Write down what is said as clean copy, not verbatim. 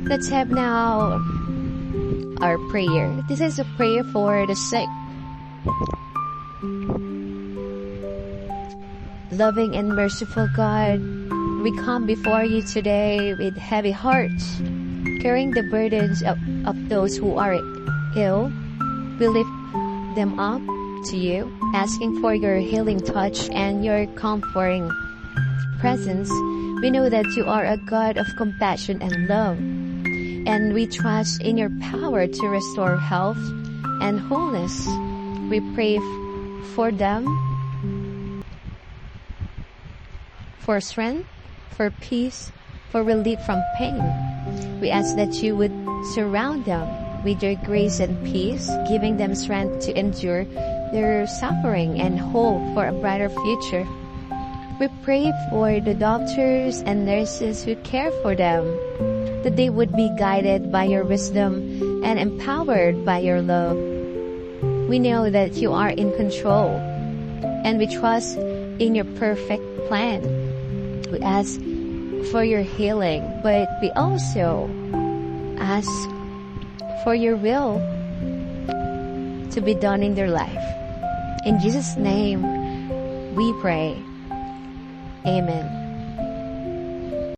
Let's have now our prayer. This is a prayer for the sick. Loving and merciful God, we come before you today with heavy hearts, carrying the burdens of those who are ill. We lift them up to you, asking for your healing touch and your comforting presence. We know that you are a God of compassion and love, and we trust in your power to restore health and wholeness. We pray for them, for strength, for peace, for relief from pain. We ask that you would surround them with your grace and peace, giving them strength to endure their suffering and hope for a brighter future. We pray for the doctors and nurses who care for them, that they would be guided by your wisdom and empowered by your love. We know that you are in control, and we trust in your perfect plan. We ask for your healing, but we also ask for your will to be done in their life. In Jesus' name, we pray. Amen.